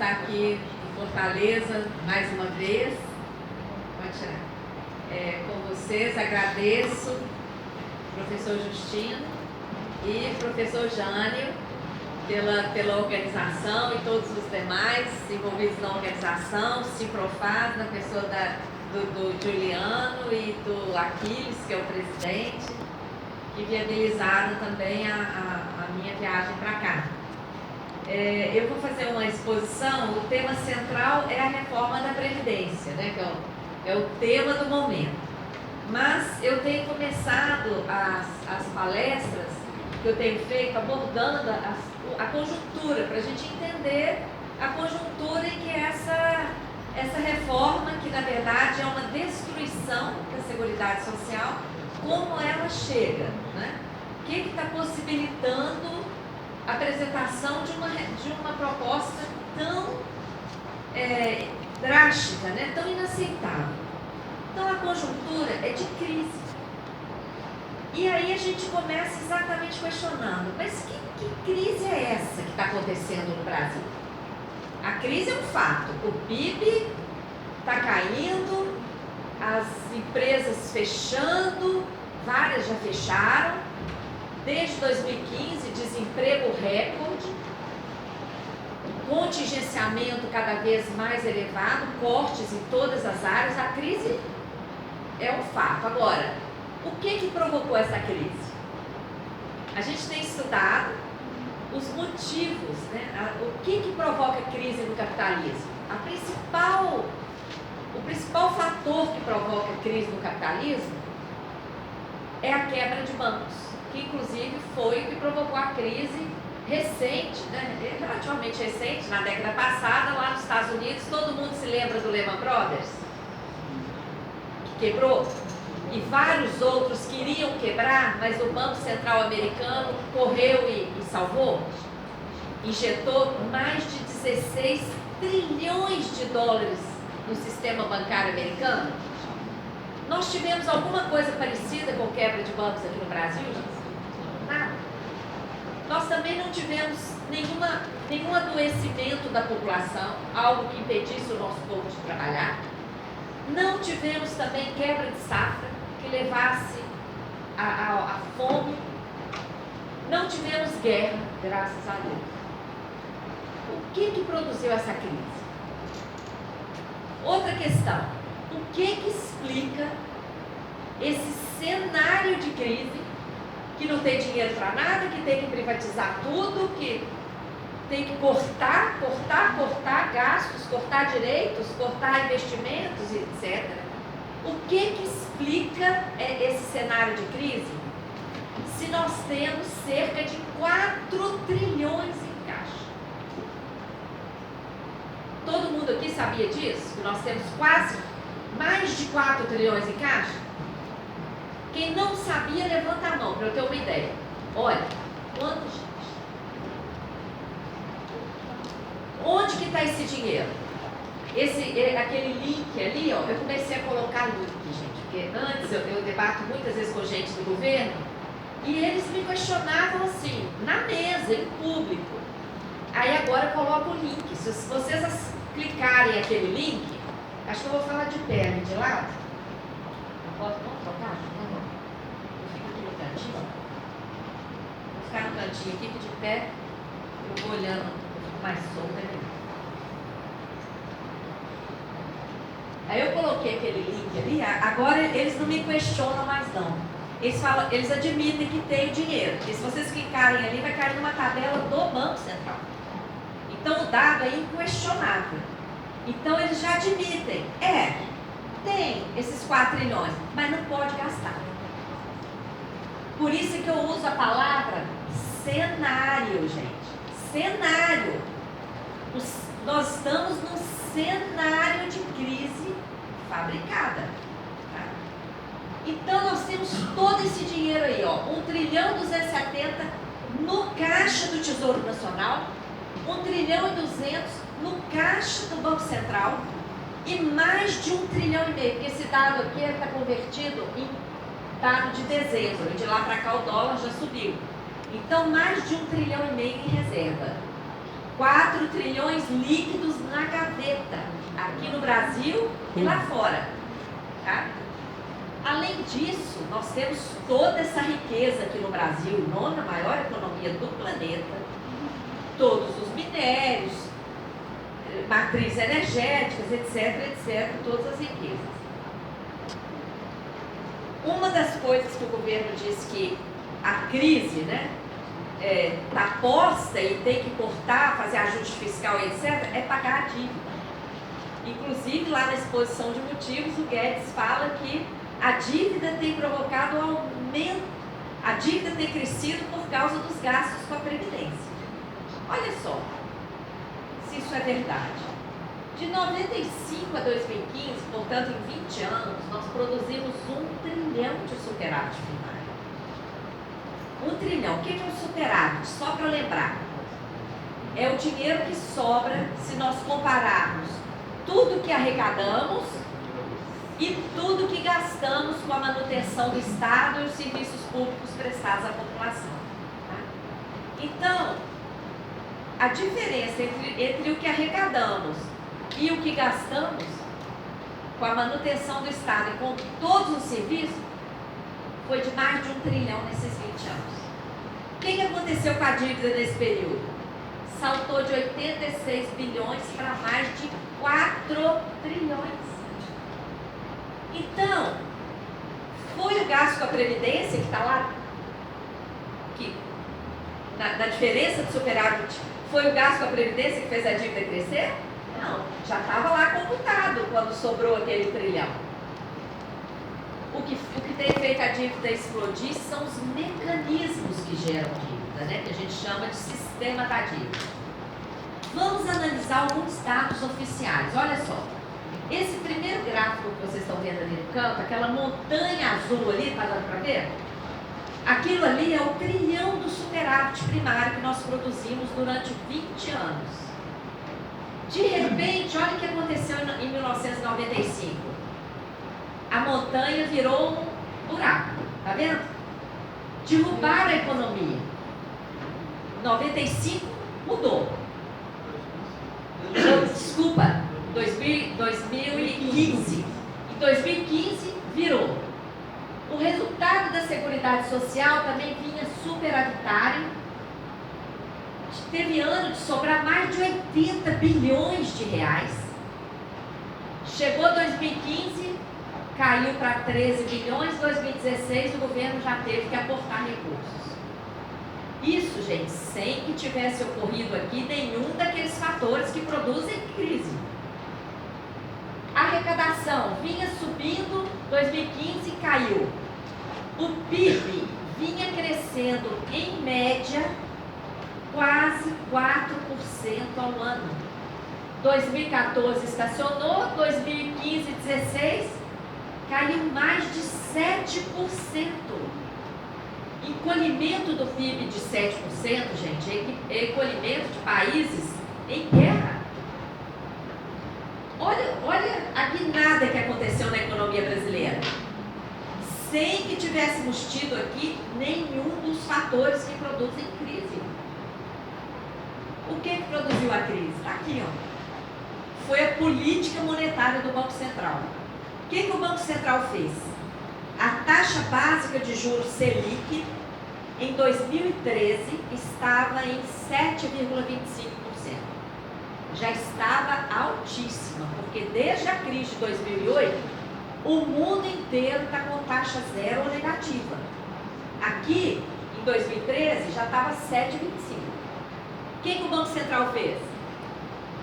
estar aqui em Fortaleza mais uma vez. Pode tirar. Com vocês, agradeço professor Justino e professor Jânio pela organização e todos os demais envolvidos na organização, Simprofaz, na pessoa do Juliano e do Aquiles, que é o presidente, que viabilizaram também a minha viagem para cá. Eu vou fazer uma exposição, o tema central é a reforma da Previdência, né, que é o tema do momento. Mas eu tenho começado as palestras que eu tenho feito abordando a conjuntura, para a gente entender a conjuntura em que essa reforma, que na verdade é uma destruição da Seguridade Social, como ela chega, né? O que está possibilitando a apresentação de uma proposta tão drástica, né? Tão inaceitável. Então a conjuntura é de crise. E aí a gente começa exatamente questionando, mas que crise é essa que está acontecendo no Brasil? A crise é um fato, o PIB está caindo, as empresas fechando, várias já fecharam, desde 2015, desemprego recorde, contingenciamento cada vez mais elevado, cortes em todas as áreas, a crise é um fato. Agora, o que provocou essa crise? A gente tem estudado os motivos, né? O que provoca crise no capitalismo? O principal fator que provoca crise no capitalismo é a quebra de bancos, que inclusive foi o que provocou a crise recente, né? Relativamente recente, na década passada, lá nos Estados Unidos. Todo mundo se lembra do Lehman Brothers, que quebrou? E vários outros queriam quebrar, mas o Banco Central americano correu e salvou. Injetou mais de 16 trilhões de dólares no sistema bancário americano. Nós tivemos alguma coisa parecida com quebra de bancos aqui no Brasil, gente? Nada. Nós também não tivemos nenhum adoecimento da população, algo que impedisse o nosso povo de trabalhar. Não tivemos também quebra de safra, que levasse a fome. Não tivemos guerra, graças a Deus. O que produziu essa crise? Outra questão, o que explica esse cenário de crise, que não tem dinheiro para nada, que tem que privatizar tudo, que tem que cortar gastos, cortar direitos, cortar investimentos, etc. O que explica esse cenário de crise? Se nós temos cerca de 4 trilhões em caixa. Todo mundo aqui sabia disso? Que nós temos mais de 4 trilhões em caixa? Quem não sabia, levanta a mão, para eu ter uma ideia. Olha, quanto, gente? Onde que está esse dinheiro? Aquele link ali, ó, eu comecei a colocar link, gente, porque antes eu debato muitas vezes com gente do governo e eles me questionavam assim, na mesa, em público. Aí agora eu coloco o link. Se vocês clicarem aquele link, acho que eu vou falar de pé ali de lado. Vamos trocar? Não. Eu fico aqui no cantinho. Vou ficar no cantinho aqui, de pé, eu vou olhando mais solto, né? Aí eu coloquei aquele link ali, agora eles não me questionam mais não. Eles admitem que tem dinheiro. E se vocês clicarem ali, vai cair numa tabela do Banco Central. Então o dado é inquestionável. Então eles já admitem, tem esses 4 trilhões, mas não pode gastar. Por isso que eu uso a palavra cenário, gente. Cenário. Nós estamos num cenário de crise fabricada. Tá? Então nós temos todo esse dinheiro aí, ó, 1.270 no caixa do Tesouro Nacional, 1,2 trilhão no caixa do Banco Central e mais de 1,5 trilhão, porque esse dado aqui está convertido em dado de dezembro, e de lá para cá o dólar já subiu. Então mais de 1,5 trilhão em reserva. 4 trilhões líquidos na gaveta, aqui no Brasil e lá fora. Tá? Além disso, nós temos toda essa riqueza aqui no Brasil, nona maior economia do planeta, todos os minérios, matrizes energéticas, etc, todas as riquezas. Uma das coisas que o governo diz que a crise, né, está posta e tem que cortar, fazer ajuste fiscal, etc., é pagar a dívida. Inclusive, lá na exposição de motivos, o Guedes fala que a dívida tem provocado um aumento, a dívida tem crescido por causa dos gastos com a Previdência. Olha só, se isso é verdade. De 95 a 2015, portanto em 20 anos, nós produzimos 1 trilhão de superávit primário. 1 trilhão. O que é um superávit? Só para lembrar. É o dinheiro que sobra se nós compararmos tudo que arrecadamos e tudo que gastamos com a manutenção do Estado e os serviços públicos prestados à população. Tá? Então, a diferença entre o que arrecadamos e o que gastamos com a manutenção do Estado e com todos os serviços foi de mais de 1 trilhão nesses 20 anos. O que aconteceu com a dívida nesse período? Saltou de 86 bilhões para mais de 4 trilhões. Então, foi o gasto com a Previdência que está lá, que, na diferença do superávit, foi o gasto com a Previdência que fez a dívida crescer? Não, já estava lá computado quando sobrou aquele trilhão. O que tem feito a dívida explodir são os mecanismos que geram dívida, né? Que a gente chama de sistema da dívida. Vamos analisar alguns dados oficiais. Olha só, esse primeiro gráfico que vocês estão vendo ali no canto, aquela montanha azul ali, está dando para ver? Aquilo ali é o trilhão do superávit primário que nós produzimos durante 20 anos. De repente, olha o que aconteceu em 1995. A montanha virou um buraco, tá vendo? Derrubaram a economia. 95 mudou. Desculpa, 2015. Em 2015 virou. O resultado da Seguridade Social também vinha superavitário. Teve ano de sobrar mais de 80 bilhões de reais. Chegou 2015, caiu para 13 bilhões. 2016 o governo já teve que aportar recursos. Isso, gente, sem que tivesse ocorrido aqui nenhum daqueles fatores que produzem crise. A arrecadação vinha subindo, 2015 caiu. O PIB vinha crescendo em média quase 4% ao ano. 2014 estacionou, 2015 e 2016 caiu mais de 7%. Encolhimento do PIB de 7%, gente, é encolhimento de países em guerra. Olha a guinada que aconteceu na economia brasileira. Sem que tivéssemos tido aqui nenhum dos fatores que produzem crise. O que produziu a crise? Está aqui, ó. Foi a política monetária do Banco Central. O que o Banco Central fez? A taxa básica de juros Selic, em 2013, estava em 7,25%. Já estava altíssima, porque desde a crise de 2008, o mundo inteiro está com taxa zero ou negativa. Aqui, em 2013, já estava 7,25%. O que o Banco Central fez?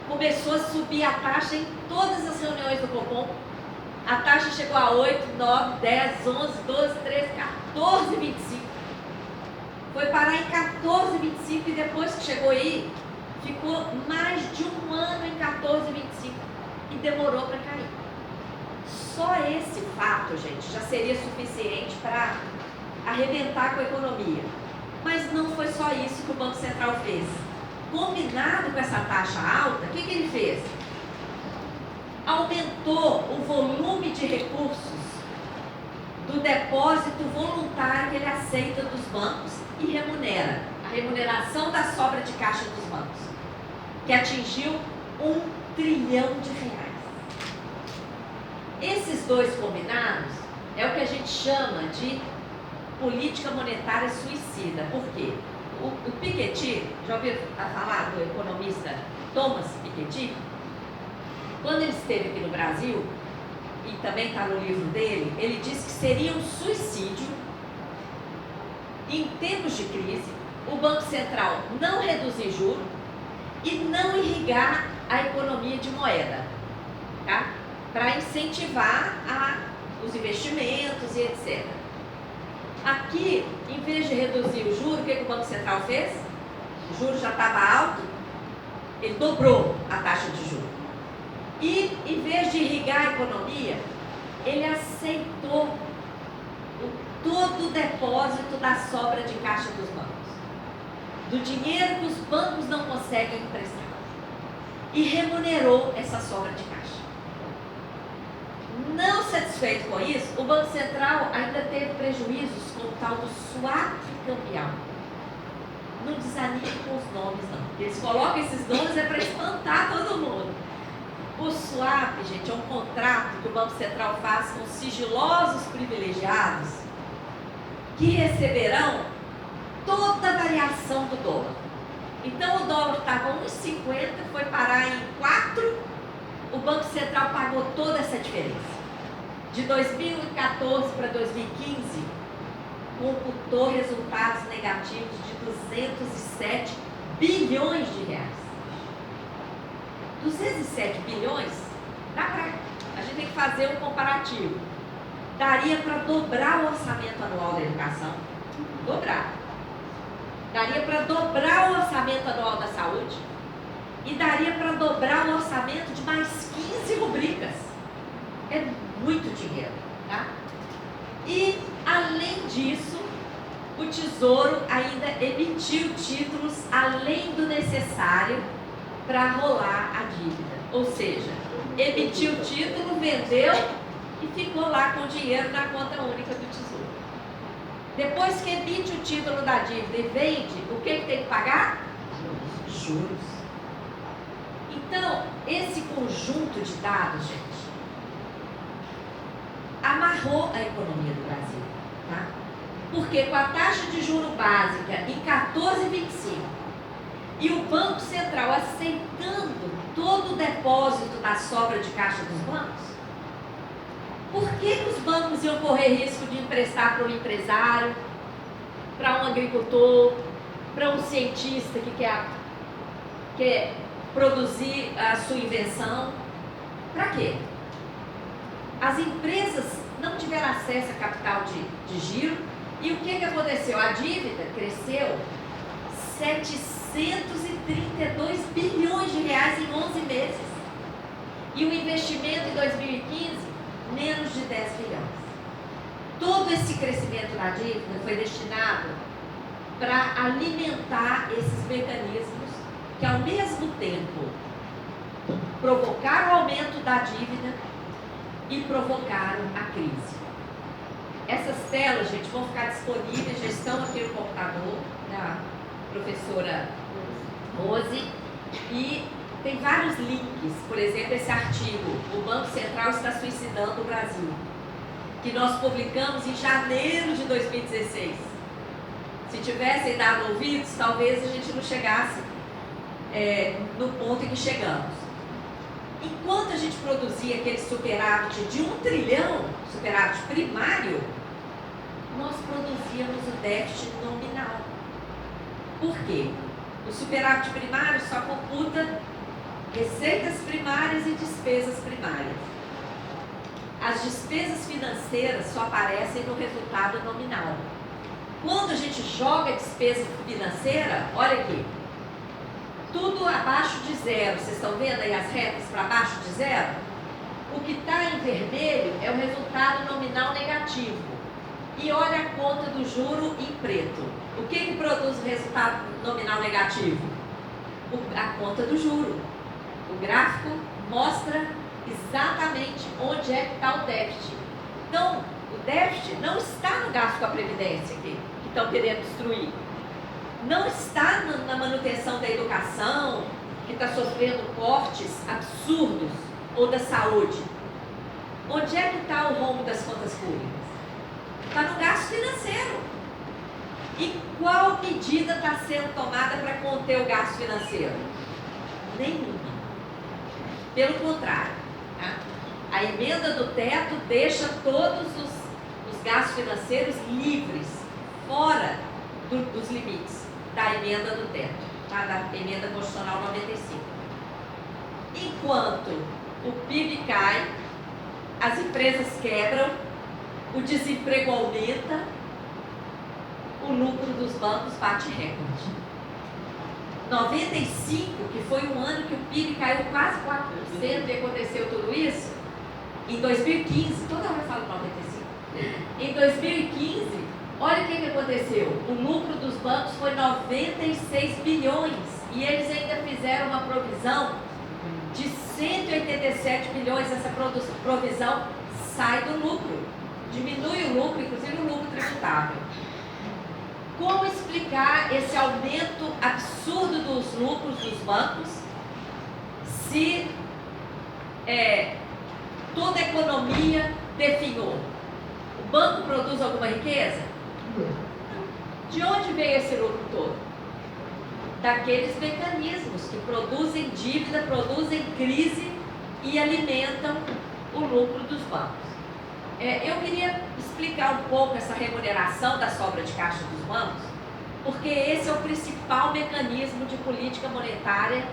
Começou a subir a taxa em todas as reuniões do Copom. A taxa chegou a 8, 9, 10, 11, 12, 13, 14,25. Foi parar em 14,25 e depois que chegou aí, ficou mais de um ano em 14,25 e demorou para cair. Só esse fato, gente, já seria suficiente para arrebentar com a economia. Mas não foi só isso que o Banco Central fez. Combinado com essa taxa alta, o que ele fez? Aumentou o volume de recursos do depósito voluntário que ele aceita dos bancos e remunera. A remuneração da sobra de caixa dos bancos. que atingiu R$1 trilhão. Esses dois combinados é o que a gente chama de política monetária suicida. Por quê? O Piketty, já ouviu falar do economista Thomas Piketty? Quando ele esteve aqui no Brasil, e também está no livro dele, ele disse que seria um suicídio, em tempos de crise, o Banco Central não reduzir juros e não irrigar a economia de moeda, tá? Para incentivar os investimentos e etc. Aqui, em vez de reduzir o juro, o que o Banco Central fez? O juro já estava alto, ele dobrou a taxa de juros. E, em vez de irrigar a economia, ele aceitou todo o depósito da sobra de caixa dos bancos, do dinheiro que os bancos não conseguem emprestar, e remunerou essa sobra de caixa. Não satisfeito com isso, o Banco Central ainda teve prejuízos com o tal do swap cambial. Não desanime com os nomes, não. Eles colocam esses nomes para espantar todo mundo. O swap, gente, é um contrato que o Banco Central faz com sigilosos privilegiados que receberão toda a variação do dólar. Então, o dólar estava 1,50, foi parar em 4, o Banco Central pagou toda essa diferença. De 2014 para 2015, computou resultados negativos de 207 bilhões de reais. 207 bilhões, dá pra, a gente tem que fazer um comparativo. Daria para dobrar o orçamento anual da educação, dobrar. Daria para dobrar o orçamento anual da saúde e daria para dobrar o orçamento de mais 15 rubricas. É muito dinheiro, tá? E, além disso, o Tesouro ainda emitiu títulos além do necessário para rolar a dívida. Ou seja, emitiu o título, vendeu e ficou lá com o dinheiro na conta única do Tesouro. Depois que emite o título da dívida e vende, o que tem que pagar? Juros. Então, esse conjunto de dados, gente, amarrou a economia do Brasil, tá? Porque com a taxa de juros básica em 14,25 e o Banco Central aceitando todo o depósito da sobra de caixa dos bancos, por que os bancos iam correr risco de emprestar para um empresário, para um agricultor, para um cientista que quer produzir a sua invenção? Para quê? As empresas não tiveram acesso a capital de giro e o que aconteceu? A dívida cresceu 732 bilhões de reais em 11 meses. E o investimento em 2015, menos de 10 bilhões. Todo esse crescimento na dívida foi destinado para alimentar esses mecanismos que, ao mesmo tempo, provocaram o aumento da dívida e provocaram a crise. Essas telas, gente, vão ficar disponíveis, já estão aqui no computador da professora Rose, e tem vários links. Por exemplo, esse artigo, O Banco Central está suicidando o Brasil, que nós publicamos em janeiro de 2016. Se tivessem dado ouvidos, talvez a gente não chegasse no ponto em que chegamos. Enquanto a gente produzia aquele superávit de 1 trilhão, superávit primário, nós produzíamos o déficit nominal. Por quê? O superávit primário só computa receitas primárias e despesas primárias. As despesas financeiras só aparecem no resultado nominal. Quando a gente joga despesa financeira, olha aqui, tudo abaixo de zero. Vocês estão vendo aí as retas para baixo de zero? O que está em vermelho é o resultado nominal negativo. E olha a conta do juro em preto. O que produz o resultado nominal negativo? A conta do juro. O gráfico mostra exatamente onde é que está o déficit. Então, o déficit não está no gasto com a Previdência que estão querendo destruir. Não está na manutenção da educação, que está sofrendo cortes absurdos, ou da saúde, onde é que está o rombo das contas públicas? Está no gasto financeiro. E qual medida está sendo tomada para conter o gasto financeiro? Nenhuma. Pelo contrário, tá? A emenda do teto deixa todos os gastos financeiros livres, fora dos limites da emenda do teto, tá? Da emenda constitucional 95. Enquanto o PIB cai, as empresas quebram, o desemprego aumenta, o lucro dos bancos bate recorde. 95, que foi um ano que o PIB caiu quase 4% e aconteceu tudo isso, em 2015, toda hora eu falo 95, em 2015, olha o que aconteceu, o lucro dos bancos foi 96 bilhões e eles ainda fizeram uma provisão de 187 bilhões, essa provisão sai do lucro, diminui o lucro, inclusive o lucro tributável. Como explicar esse aumento absurdo dos lucros dos bancos se toda a economia definhou? O banco produz alguma riqueza? De onde veio esse lucro todo? Daqueles mecanismos que produzem dívida, produzem crise e alimentam o lucro dos bancos. Eu queria explicar um pouco essa remuneração da sobra de caixa dos bancos, porque esse é o principal mecanismo de política monetária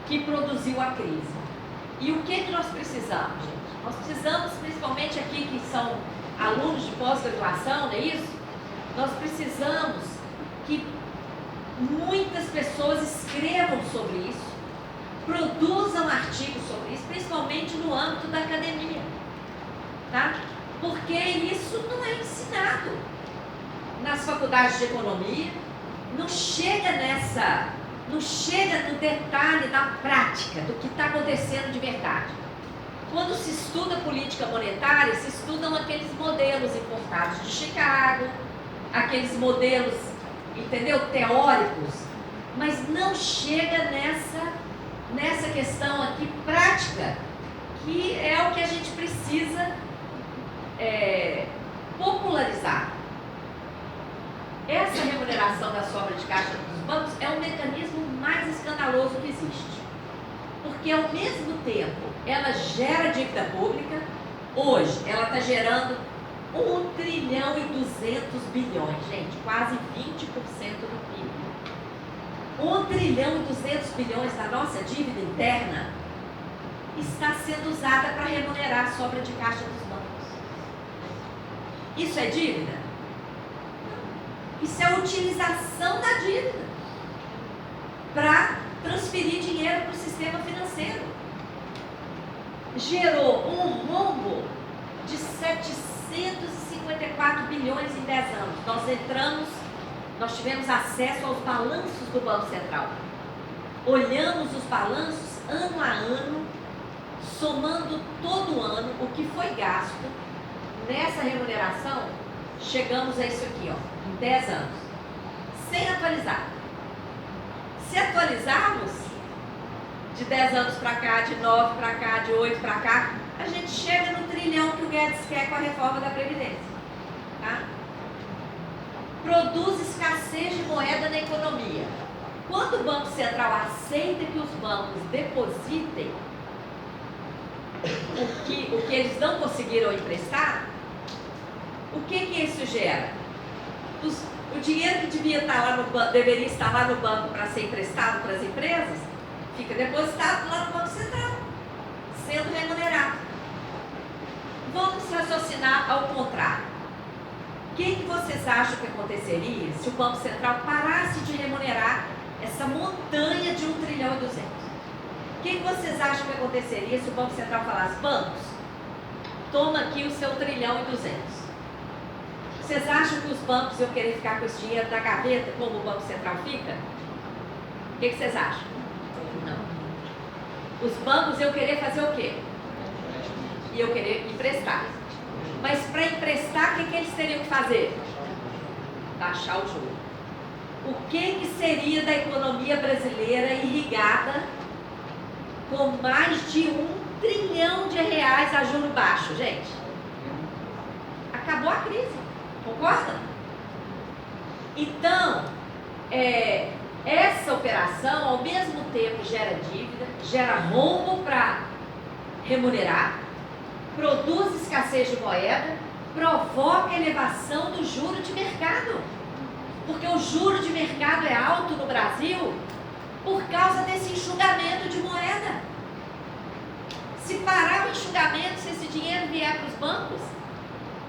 que produziu a crise. E o que nós precisamos, gente? Nós precisamos, principalmente aqui que são alunos de pós-graduação, não é isso? Nós precisamos que muitas pessoas escrevam sobre isso, produzam artigos sobre isso, principalmente no âmbito da academia, tá? Porque isso não é ensinado nas faculdades de economia, não chega no detalhe da prática, do que está acontecendo de verdade. Quando se estuda política monetária, se estudam aqueles modelos importados de Chicago, aqueles modelos, entendeu, teóricos, mas não chega nessa questão aqui prática, que é o que a gente precisa popularizar. Essa remuneração da sobra de caixa dos bancos é o mecanismo mais escandaloso que existe, porque ao mesmo tempo ela gera dívida pública. Hoje ela está gerando 1 trilhão e 200 bilhões, gente, quase 20% do PIB. 1 trilhão e 200 bilhões da nossa dívida interna está sendo usada para remunerar a sobra de caixa dos bancos. Isso é dívida? Isso é a utilização da dívida para transferir dinheiro para o sistema financeiro. Gerou um rombo de 754 bilhões em 10 anos. Nós tivemos acesso aos balanços do Banco Central. Olhamos os balanços ano a ano, somando todo ano o que foi gasto nessa remuneração, chegamos a isso aqui, ó, em 10 anos, sem atualizar. Se atualizarmos de 10 anos para cá, de 9 para cá, de 8 para cá, a gente chega no trilhão que o Guedes quer com a reforma da Previdência, tá? Produz escassez de moeda na economia. Quando o Banco Central aceita que os bancos depositem o que eles não conseguiram emprestar, o que isso gera? O dinheiro que devia estar lá no banco, deveria estar lá no banco para ser emprestado para as empresas, fica depositado lá no Banco Central, sendo remunerado. Vamos raciocinar ao contrário. O que vocês acham que aconteceria se o Banco Central parasse de remunerar essa montanha de 1 trilhão e 200? O que vocês acham que aconteceria se o Banco Central falasse: bancos, toma aqui o seu 1 trilhão e 200? Vocês acham que os bancos iam querer ficar com esse dinheiro na gaveta, como o Banco Central fica? O que vocês acham? Não. Os bancos iam querer fazer o quê? Iam querer emprestar. Mas para emprestar, o que eles teriam que fazer? Baixar o juro. o que seria da economia brasileira irrigada com mais de R$ 1 trilhão a juro baixo, gente? Acabou a crise, concorda? Então, essa operação, ao mesmo tempo, gera dívida, gera rombo para remunerar, produz escassez de moeda, provoca elevação do juro de mercado. Porque o juro de mercado é alto no Brasil por causa desse enxugamento de moeda. Se parar o enxugamento, se esse dinheiro vier para os bancos,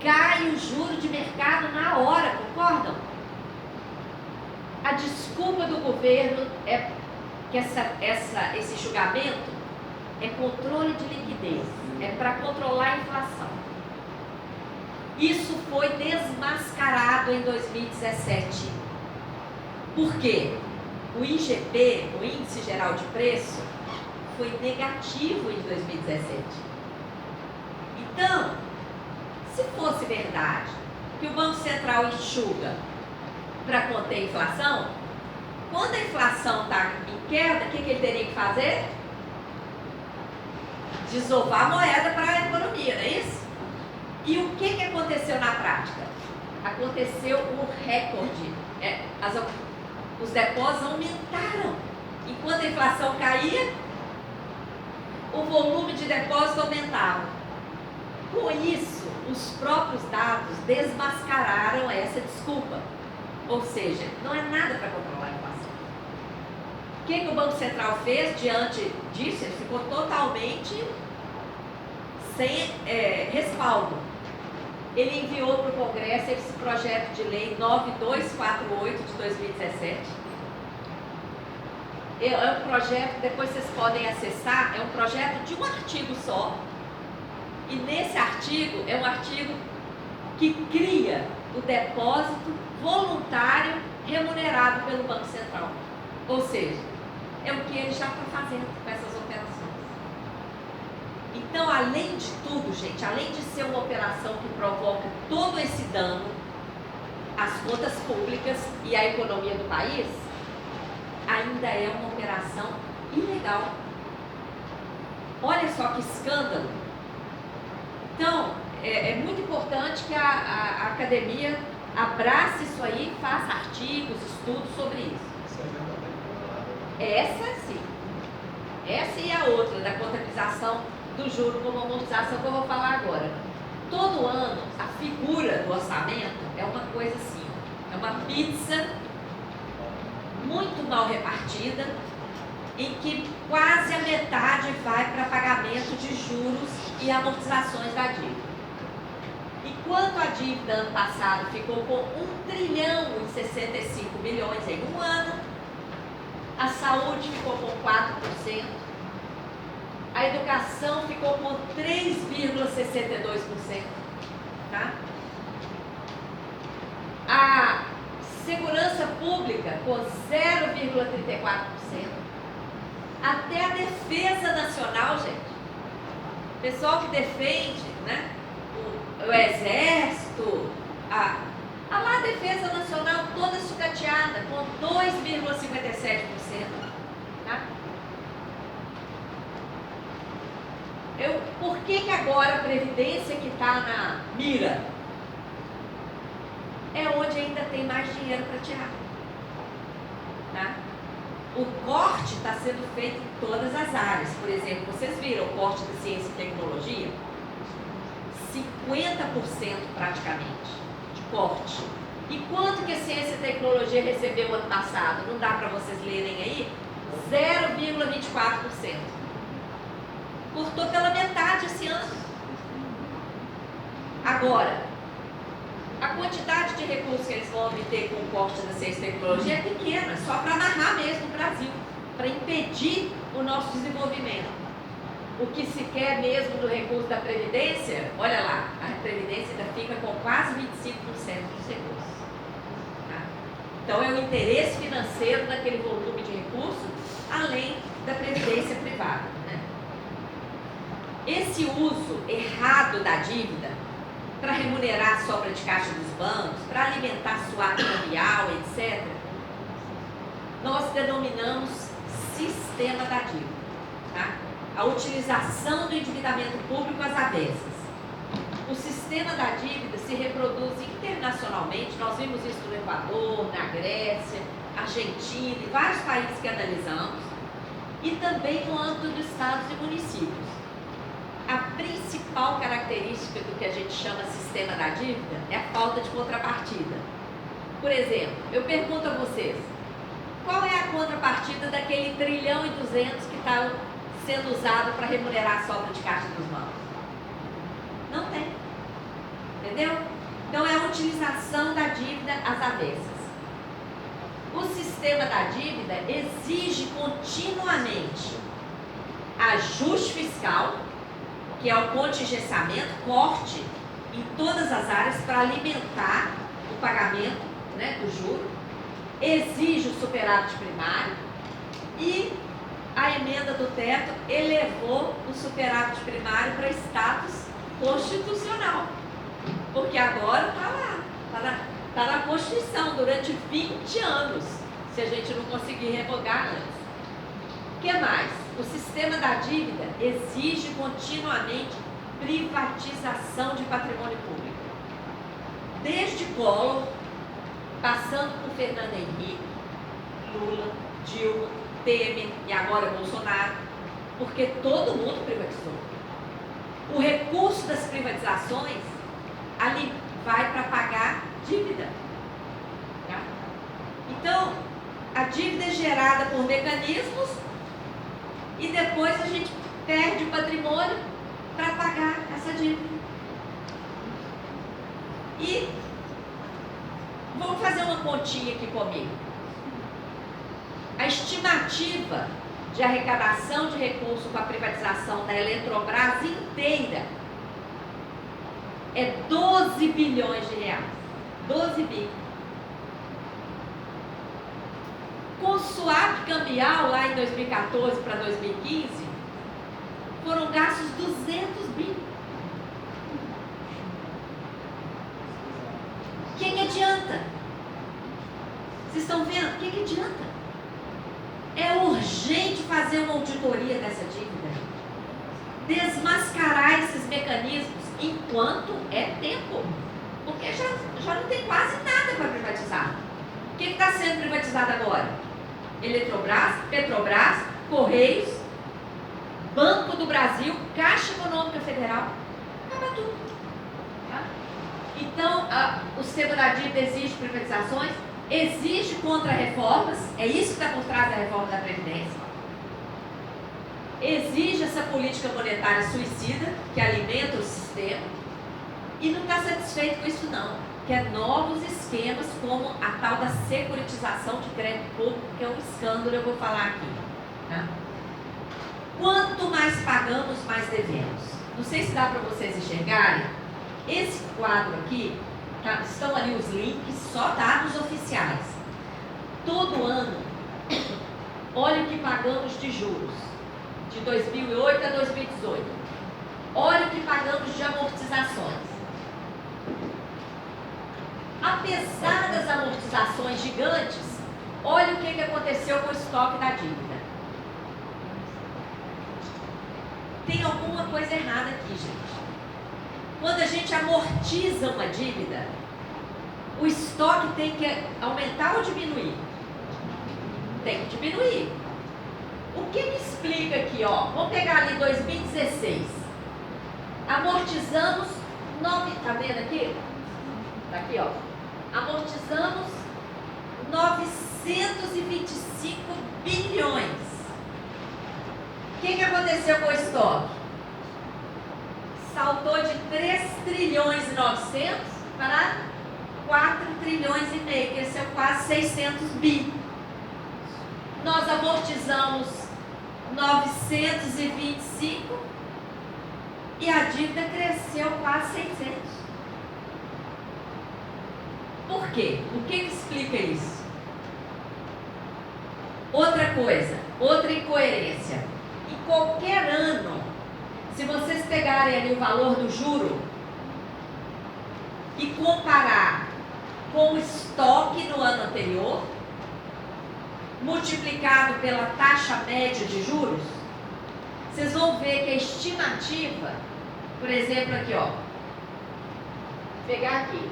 cai o juro de mercado na hora, concordam? A desculpa do governo é que esse enxugamento é controle de liquidez, é para controlar a inflação. Isso foi desmascarado em 2017. Por quê? O IGP, o Índice Geral de Preço, foi negativo em 2017. Então, se fosse verdade que o Banco Central enxuga para conter a inflação, quando a inflação está em queda, o que ele teria que fazer? Desovar a moeda para a economia, não é isso? E o que aconteceu na prática? Aconteceu o recorde. Os depósitos aumentaram. Enquanto a inflação caía, o volume de depósito aumentava. Com isso, os próprios dados desmascararam essa desculpa. Ou seja, não é nada para controlar a inflação. O que o Banco Central fez diante disso? Ele ficou totalmente sem respaldo. Ele enviou para o Congresso esse projeto de lei 9248 de 2017. É um projeto que depois vocês podem acessar, é um projeto de um artigo só. E nesse artigo, é um artigo que cria o depósito voluntário remunerado pelo Banco Central. Ou seja, é o que ele já está fazendo com essas operações. Então, além de tudo, gente, além de ser uma operação que provoca todo esse dano às contas públicas e à economia do país, ainda é uma operação ilegal. Olha só que escândalo. Então, é muito importante que a academia abrace isso aí, faça artigos, estudos sobre isso. Essa sim. Essa e a outra, da contabilização do juro como amortização, que eu vou falar agora. Todo ano, a figura do orçamento é uma coisa assim, é uma pizza muito mal repartida, em que quase a metade vai para pagamento de juros e amortizações da dívida. Enquanto a dívida ano passado ficou com 1 trilhão e 65 milhões em um ano, a saúde ficou com 4%, a educação ficou com 3,62%, tá? A segurança pública com 0,34%. Até a defesa nacional, gente. O pessoal que defende, né, o exército, a defesa nacional toda sucateada, com 2,57%. Tá? Por que agora a Previdência que está na mira? É onde ainda tem mais dinheiro para tirar. Tá? O corte está sendo feito em todas as áreas. Por exemplo, vocês viram o corte da ciência e tecnologia? 50% praticamente de corte. E quanto que a ciência e tecnologia recebeu ano passado? Não dá para vocês lerem aí? 0,24%. Cortou pela metade esse ano. Agora, a quantidade de recursos que eles vão obter com o corte da ciência e tecnologia é pequena, só para amarrar mesmo o Brasil, para impedir o nosso desenvolvimento. O que se quer mesmo do recurso da Previdência, olha lá, a Previdência ainda fica com quase 25% dos recursos. Tá? Então é o interesse financeiro daquele volume de recursos, além da Previdência privada. Né? Esse uso errado da dívida para remunerar a sobra de caixa dos bancos, para alimentar swap cambial, etc., nós denominamos sistema da dívida. Tá? A utilização do endividamento público às avessas. O sistema da dívida se reproduz internacionalmente, nós vimos isso no Equador, na Grécia, Argentina e vários países que analisamos, e também no âmbito dos estados e municípios. A principal característica do que a gente chama sistema da dívida é a falta de contrapartida. Por exemplo, eu pergunto a vocês, qual é a contrapartida daquele 1,2 trilhão que está sendo usado para remunerar a sobra de caixa dos bancos? Não tem. Entendeu? Então é a utilização da dívida às avessas. O sistema da dívida exige continuamente ajuste fiscal, que é o contingenciamento, corte em todas as áreas para alimentar o pagamento, né, do juro, exige o superávit primário e a emenda do teto elevou o superávit primário para status constitucional, porque agora está lá, está na Constituição durante 20 anos, se a gente não conseguir revogar antes. O que mais? O sistema da dívida exige continuamente privatização de patrimônio público. Desde Collor, passando por Fernando Henrique, Lula, Dilma, Temer e agora Bolsonaro, porque todo mundo privatizou. O recurso das privatizações ali vai para pagar dívida. Tá? Então, a dívida é gerada por mecanismos e depois a gente perde o patrimônio para pagar essa dívida. E vamos fazer uma continha aqui comigo. A estimativa de arrecadação de recursos com a privatização da Eletrobras inteira é 12 bilhões de reais. 12 bilhões. Com o swap cambial lá em 2014 para 2015, foram gastos 200 bilhões. O que adianta? Vocês estão vendo? O que adianta? É urgente fazer uma auditoria dessa dívida. Desmascarar esses mecanismos enquanto é tempo. Porque já não tem quase nada para privatizar. O que está sendo privatizado agora? Eletrobras, Petrobras, Correios, Banco do Brasil, Caixa Econômica Federal. Acaba tudo. Tá? Então, o sistema da dívida exige privatizações, exige contra-reformas, é isso que está por trás da reforma da Previdência. Exige essa política monetária suicida, que alimenta o sistema, e não está satisfeito com isso não. Quer novos esquemas, como a tal da securitização de crédito público, que é um escândalo, eu vou falar aqui. Tá? Quanto mais pagamos, mais devemos. Não sei se dá para vocês enxergarem. Esse quadro aqui, tá, estão ali os links, só dados oficiais. Todo ano, olha o que pagamos de juros, de 2008 a 2018. Olha o que pagamos de amortizações. Apesar das amortizações gigantes, olha o que aconteceu com o estoque da dívida. Tem alguma coisa errada aqui, gente. Quando a gente amortiza uma dívida, o estoque tem que aumentar ou diminuir? Tem que diminuir. O que me explica aqui, ó? Vamos pegar ali 2016. Amortizamos 9, tá vendo aqui? Tá aqui, ó. Amortizamos 925 bilhões. O que aconteceu com o estoque? Saltou de 3 trilhões e 900 para 4 trilhões e meio, cresceu quase 600 bi. Nós amortizamos 925 e a dívida cresceu quase 600. Por quê? O que explica isso? Outra coisa, outra incoerência. Em qualquer ano, se vocês pegarem ali o valor do juro e comparar com o estoque no ano anterior, multiplicado pela taxa média de juros, vocês vão ver que a estimativa, por exemplo, aqui, ó, vou pegar aqui,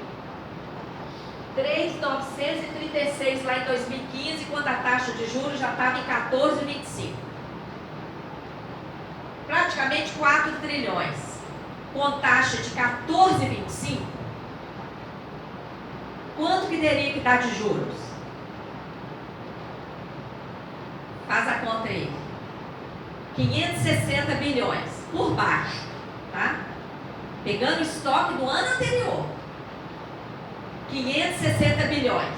3.936 lá em 2015, quando a taxa de juros já estava em 14,25. Praticamente 4 trilhões. Com taxa de 14,25, quanto que teria que dar de juros? Faz a conta aí. 560 bilhões por baixo, tá? Pegando o estoque do ano anterior. 560 bilhões.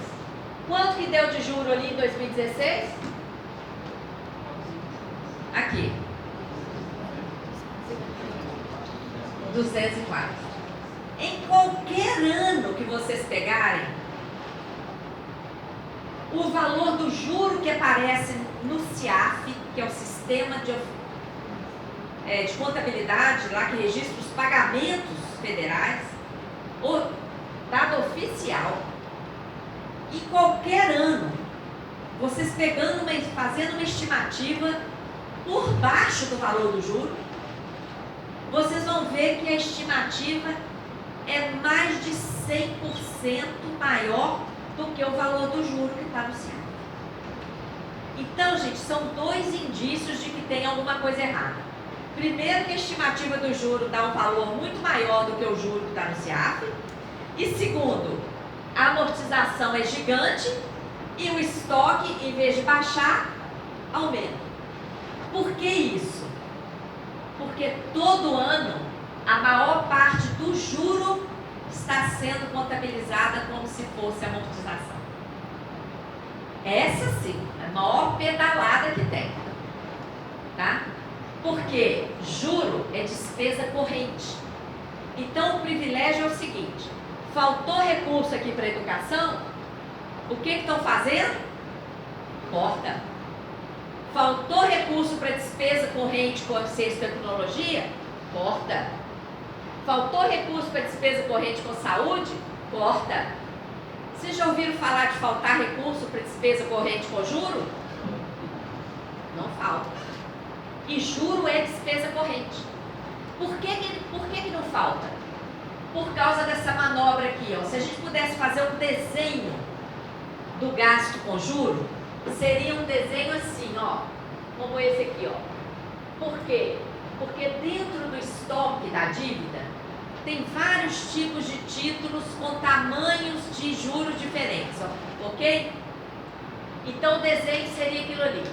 Quanto que deu de juro ali em 2016? Aqui. 204. Em qualquer ano que vocês pegarem, o valor do juro que aparece no CIAF, que é o Sistema de Contabilidade, lá que registra os pagamentos federais, o dado oficial, em qualquer ano, vocês fazendo uma estimativa por baixo do valor do juro, vocês vão ver que a estimativa é mais de 100% maior do que o valor do juro que está no CIAF. Então, gente, são dois indícios de que tem alguma coisa errada. Primeiro, que a estimativa do juro dá um valor muito maior do que o juro que está no CIAF. E segundo, a amortização é gigante e o estoque, em vez de baixar, aumenta. Por que isso? Porque todo ano a maior parte do juro está sendo contabilizada como se fosse amortização. Essa sim, a maior pedalada que tem, tá? Porque juro é despesa corrente. Então o privilégio é o seguinte: faltou recurso aqui para a educação, o que estão fazendo? Corta. Faltou recurso para despesa corrente com ciência e tecnologia? Corta. Faltou recurso para despesa corrente com saúde? Corta. Vocês já ouviram falar de faltar recurso para despesa corrente com juro? Não falta. E juro é despesa corrente. Por que não falta? Por causa dessa manobra aqui, ó. Se a gente pudesse fazer um desenho do gasto com juro, seria um desenho assim, ó, como esse aqui, ó. Por quê? Porque dentro do estoque da dívida tem vários tipos de títulos com tamanhos de juros diferentes, ó, ok? Então o desenho seria aquilo ali.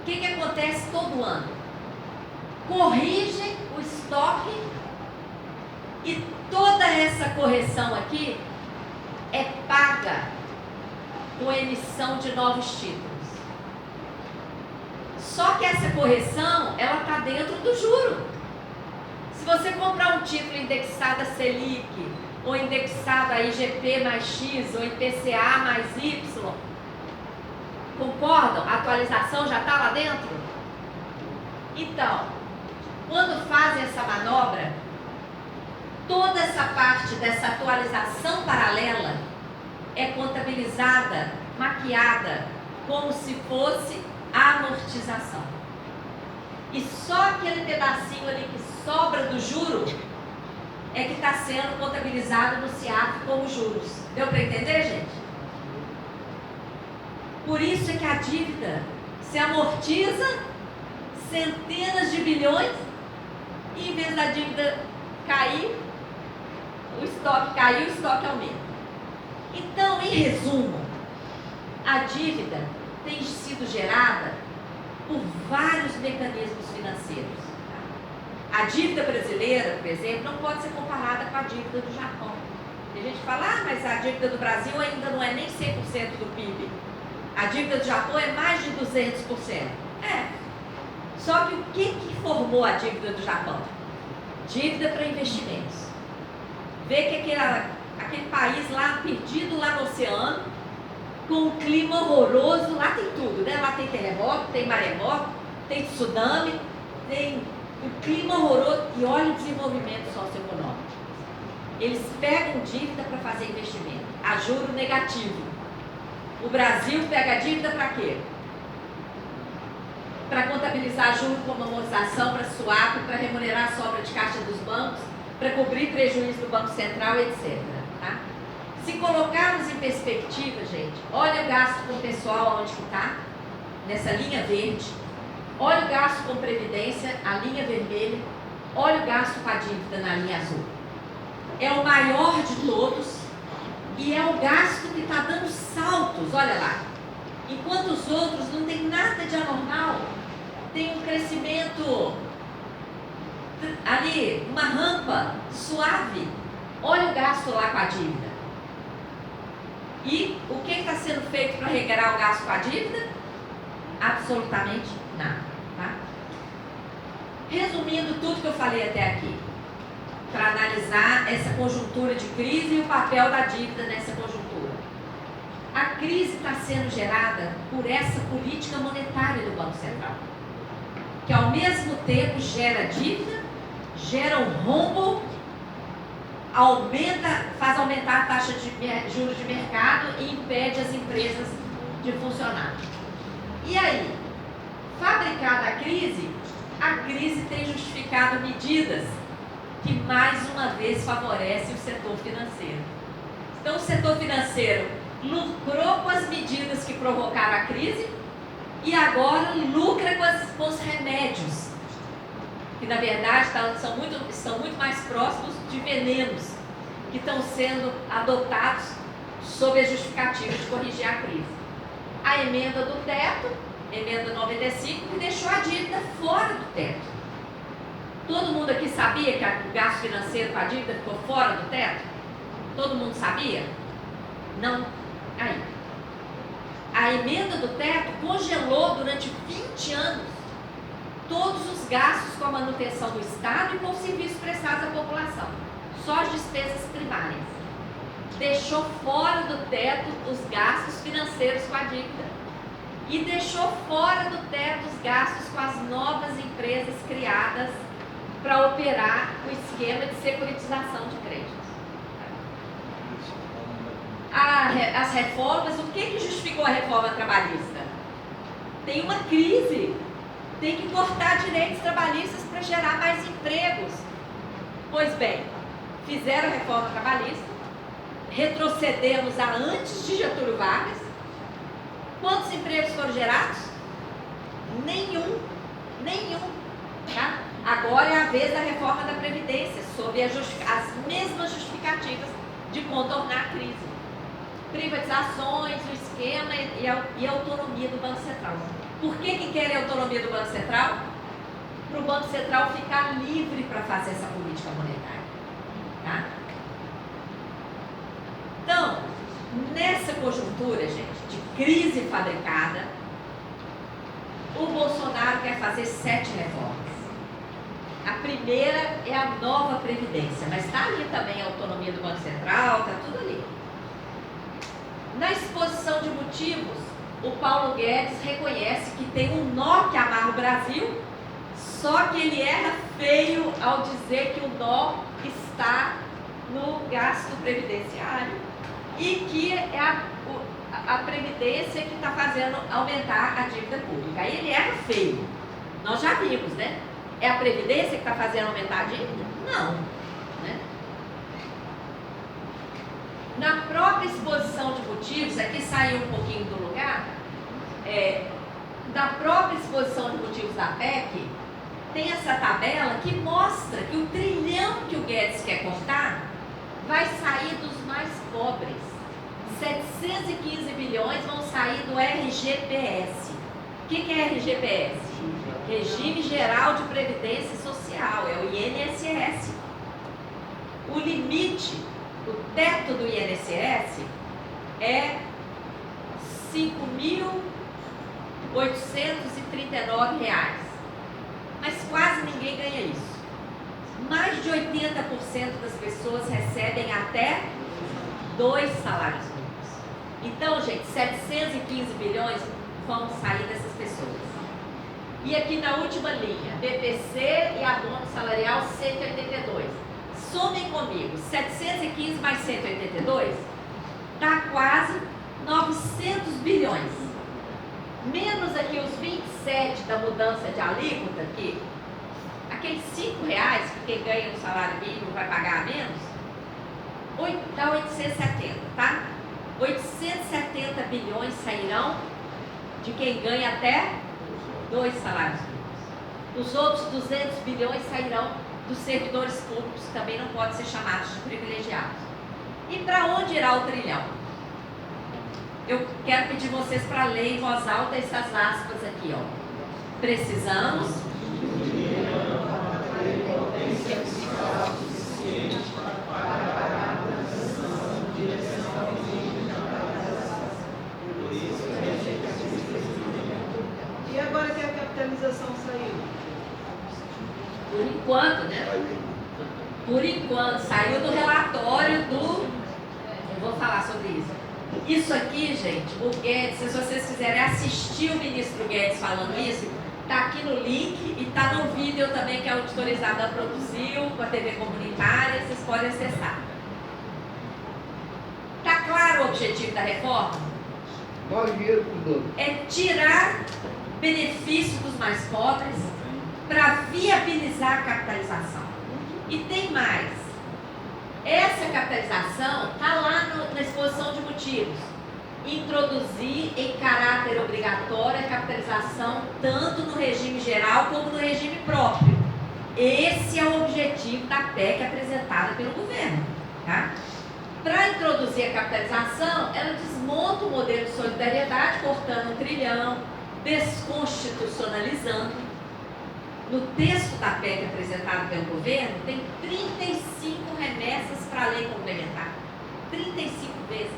O que acontece todo ano? Corrigem o estoque e toda essa correção aqui é paga com emissão de novos títulos. Só que essa correção, ela está dentro do juro. Se você comprar um título indexado a Selic, ou indexado a IGP mais X, ou IPCA mais Y, concordam? A atualização já está lá dentro? Então, quando fazem essa manobra, toda essa parte dessa atualização paralela é contabilizada, maquiada, como se fosse a amortização. E só aquele pedacinho ali que sobra do juro é que está sendo contabilizado no CIAF como juros. Deu para entender, gente? Por isso é que a dívida se amortiza centenas de bilhões e em vez da dívida cair, o estoque caiu, o estoque aumenta. Então, em resumo, a dívida tem sido gerada por vários mecanismos financeiros. A dívida brasileira, por exemplo, não pode ser comparada com a dívida do Japão. Tem gente que fala, mas a dívida do Brasil ainda não é nem 100% do PIB. A dívida do Japão é mais de 200%. É. Só que o que formou a dívida do Japão? Dívida para investimentos. Vê que aquele país lá, perdido lá no oceano, com um clima horroroso, lá tem tudo, né? Lá tem terremoto, tem maremoto, tem tsunami, tem um clima horroroso e olha o desenvolvimento socioeconômico. Eles pegam dívida para fazer investimento, a juro negativo. O Brasil pega a dívida para quê? para contabilizar juros como amortização, para swap, para remunerar a sobra de caixa dos bancos, para cobrir prejuízo do Banco Central, etc. Tá? Se colocarmos em perspectiva, gente, olha o gasto com o pessoal onde que está, nessa linha verde, olha o gasto com previdência, a linha vermelha, olha o gasto com a dívida na linha azul. É o maior de todos e é o gasto que está dando saltos, olha lá. Enquanto os outros não tem nada de anormal, tem um crescimento ali, uma rampa suave. Olha o gasto lá com a dívida. E o que está sendo feito para regrar o gasto com a dívida? Absolutamente nada. Tá? Resumindo tudo que eu falei até aqui, para analisar essa conjuntura de crise e o papel da dívida nessa conjuntura. A crise está sendo gerada por essa política monetária do Banco Central, que ao mesmo tempo gera dívida, gera um rombo, faz aumentar a taxa de juros de mercado e impede as empresas de funcionar. E aí, fabricada a crise tem justificado medidas que mais uma vez favorecem o setor financeiro. Então o setor financeiro lucrou com as medidas que provocaram a crise e agora lucra com os remédios, que na verdade estão muito mais próximos de venenos que estão sendo adotados sob a justificativa de corrigir a crise. A emenda do teto, emenda 95, que deixou a dívida fora do teto. Todo mundo aqui sabia que o gasto financeiro com a dívida ficou fora do teto? Todo mundo sabia? Não? Aí. A emenda do teto congelou durante 20 anos todos os gastos com a manutenção do Estado e com os serviços prestados à população. Só as despesas primárias. Deixou fora do teto os gastos financeiros com a dívida. E deixou fora do teto os gastos com as novas empresas criadas para operar o esquema de securitização de créditos. As reformas, o que justificou a reforma trabalhista? Tem uma crise, tem que cortar direitos trabalhistas para gerar mais empregos. Pois bem, fizeram a reforma trabalhista, retrocedemos a antes de Getúlio Vargas. Quantos empregos foram gerados? Nenhum. Tá? Agora é a vez da reforma da Previdência, sob as mesmas justificativas de contornar a crise. Privatizações, o esquema e a autonomia do Banco Central. Por que querem a autonomia do Banco Central? Para o Banco Central ficar livre para fazer essa política monetária. Tá? Então, nessa conjuntura, gente, de crise fabricada, o Bolsonaro quer fazer 7 reformas. A primeira é a nova Previdência, mas está ali também a autonomia do Banco Central, está tudo ali. Na exposição de motivos, o Paulo Guedes reconhece que tem um nó que amarra o Brasil, só que ele erra feio ao dizer que o nó está no gasto previdenciário e que é a Previdência que está fazendo aumentar a dívida pública. Aí ele erra feio. Nós já vimos, né? É a Previdência que está fazendo aumentar a dívida? Não. Né? Na própria exposição de motivos, aqui saiu um pouquinho do lugar, da própria exposição de motivos da PEC, tem essa tabela que mostra que o trilhão que o Guedes quer cortar vai sair dos mais pobres. 715 bilhões vão sair do RGPS. O que é RGPS? Regime Geral de Previdência Social, é o INSS. O limite, o teto do INSS é R$ 5.839, mas quase ninguém ganha isso. Mais de 80% das pessoas recebem até 2 salários mínimos. Então, gente, 715 bilhões vão sair dessas pessoas. E aqui na última linha, BPC e abono salarial 182. Somem comigo, 715 mais 182 dá quase 900 bilhões. menos aqui os 27 da mudança de alíquota aqui, aqueles R$5 que quem ganha um salário mínimo vai pagar a menos, dá 870, tá? 870 bilhões sairão de quem ganha até 2 salários mínimos. Os outros 200 bilhões sairão dos servidores públicos, que também não podem ser chamados de privilegiados. E para onde irá o trilhão? Eu quero pedir vocês para ler em voz alta essas aspas aqui, ó. Precisamos E agora que a capitalização saiu? por enquanto, né? Por enquanto, saiu do relatório do... Eu vou falar sobre isso. Isso aqui, gente, o Guedes, se vocês quiserem assistir o ministro Guedes falando isso, está aqui no link e está no vídeo também que a auditorizada produziu com a TV comunitária, vocês podem acessar. Está claro o objetivo da reforma? É tirar benefício dos mais pobres para viabilizar a capitalização. E tem mais. Essa capitalização está lá na exposição de motivos. Introduzir em caráter obrigatório a capitalização tanto no regime geral como no regime próprio. Esse é o objetivo da PEC apresentada pelo governo. Tá? Para introduzir a capitalização, ela desmonta o modelo de solidariedade, cortando 1 trilhão, desconstitucionalizando. No texto da PEC apresentado pelo governo, tem 35 remessas para a lei complementar. 35 vezes.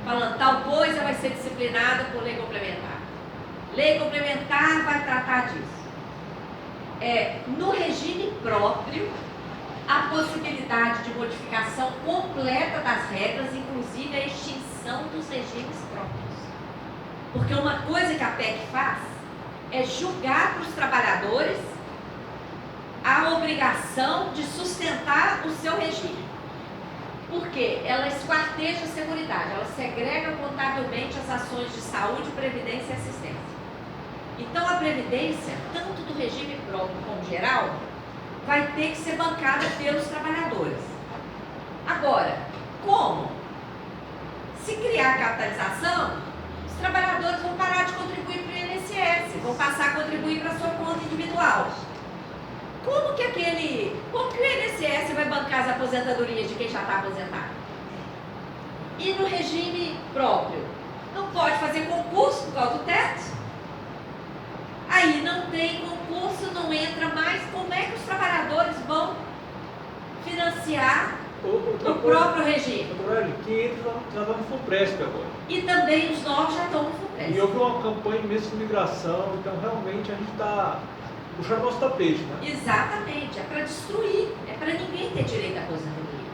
Falando, tal coisa vai ser disciplinada por lei complementar. Lei complementar vai tratar disso. No regime próprio, a possibilidade de modificação completa das regras, inclusive a extinção dos regimes próprios. Porque uma coisa que a PEC faz é julgar para os trabalhadores a obrigação de sustentar o seu regime. Porque ela esquarteja a seguridade, ela segrega contabilmente as ações de saúde, previdência e assistência. Então a previdência, tanto do regime próprio como geral, vai ter que ser bancada pelos trabalhadores. Agora, como? Se criar a capitalização, os trabalhadores vão parar de contribuir para o INSS, vão passar a contribuir para a sua conta individual. Como que o INSS vai bancar as aposentadorias de quem já está aposentado? E no regime próprio, não pode fazer concurso por causa do teto? Aí não tem concurso, não entra mais, como é que os trabalhadores vão financiar o próprio regime? Que entra já está no FUNPRESP agora. E também os novos já estão no FUNPRESP. E houve uma campanha imensa de migração, então realmente a gente está puxando nosso tapete, né? Exatamente, é para destruir, é para ninguém ter direito à aposentadoria.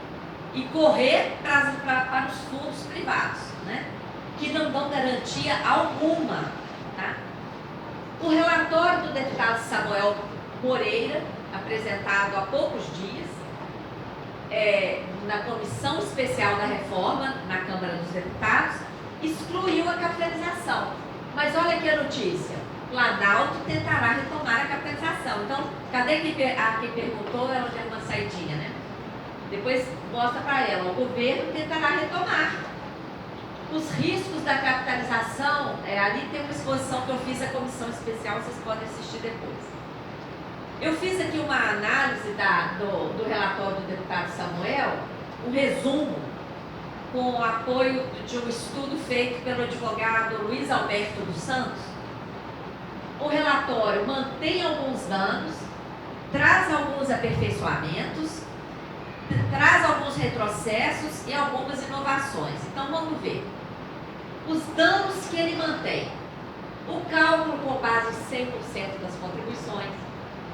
E correr para os fundos privados, né? Que não dão garantia alguma, tá? O relatório do deputado Samuel Moreira, apresentado há poucos dias, na Comissão Especial da Reforma, na Câmara dos Deputados, excluiu a capitalização. Mas olha aqui a notícia. Planalto tentará retomar a capitalização. Então, cadê a que perguntou? Ela deu uma saidinha, né? Depois mostra para ela. O governo tentará retomar. Os riscos da capitalização, ali tem uma exposição que eu fiz à Comissão Especial, vocês podem assistir depois. Eu fiz aqui uma análise do relatório do deputado Samuel, um resumo, com o apoio de um estudo feito pelo advogado Luiz Alberto dos Santos. O relatório mantém alguns danos, traz alguns aperfeiçoamentos, traz alguns retrocessos e algumas inovações. Então vamos ver. Os danos que ele mantém. O cálculo com base em 100% das contribuições.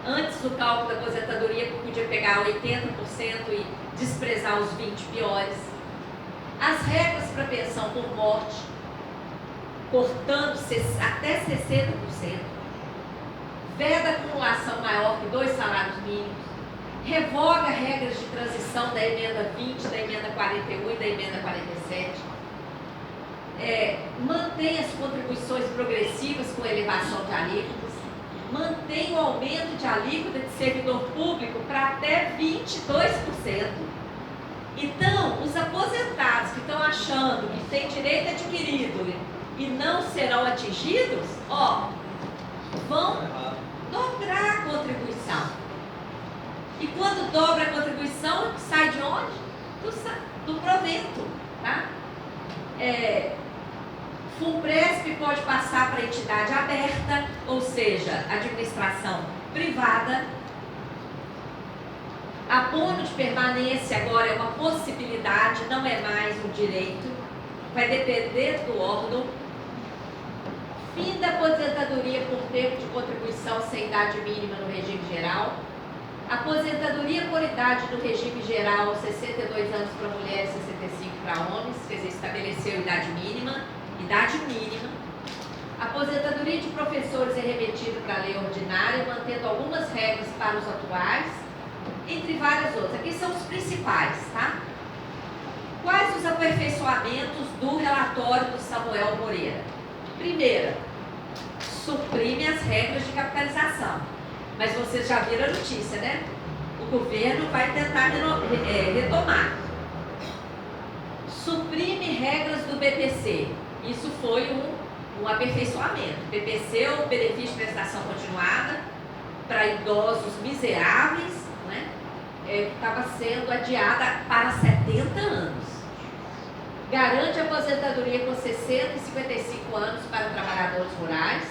Antes do cálculo da aposentadoria, que podia pegar 80% e desprezar os 20 piores. As regras para pensão por morte, cortando até 60%. Veda acumulação maior que 2 salários mínimos. Revoga regras de transição da emenda 20, da emenda 41 e da emenda 47. mantém as contribuições progressivas com elevação de alíquotas, mantém o aumento de alíquota de servidor público para até 22%. Então, os aposentados que estão achando que têm direito adquirido e não serão atingidos, vão dobrar a contribuição. E quando dobra a contribuição, sai de onde? Do provento, tá? FUNPRESP pode passar para entidade aberta, ou seja, administração privada. Abono de permanência agora é uma possibilidade, não é mais um direito, vai depender do órgão. Fim da aposentadoria por tempo de contribuição sem idade mínima no regime geral. Aposentadoria por idade no regime geral, 62 anos para mulheres, 65 para homens, quer dizer, estabeleceu idade mínima. Aposentadoria de professores é remetido para a lei ordinária, mantendo algumas regras para os atuais, entre várias outras. Aqui são os principais, tá? Quais os aperfeiçoamentos do relatório do Samuel Moreira? Primeira, suprime as regras de capitalização. Mas vocês já viram a notícia, né? O governo vai tentar retomar. Suprime regras do BPC. Isso foi um aperfeiçoamento. BPC é o benefício de prestação continuada para idosos miseráveis, né? Que estava sendo adiada para 70 anos. Garante a aposentadoria com 60 e 55 anos para trabalhadores rurais.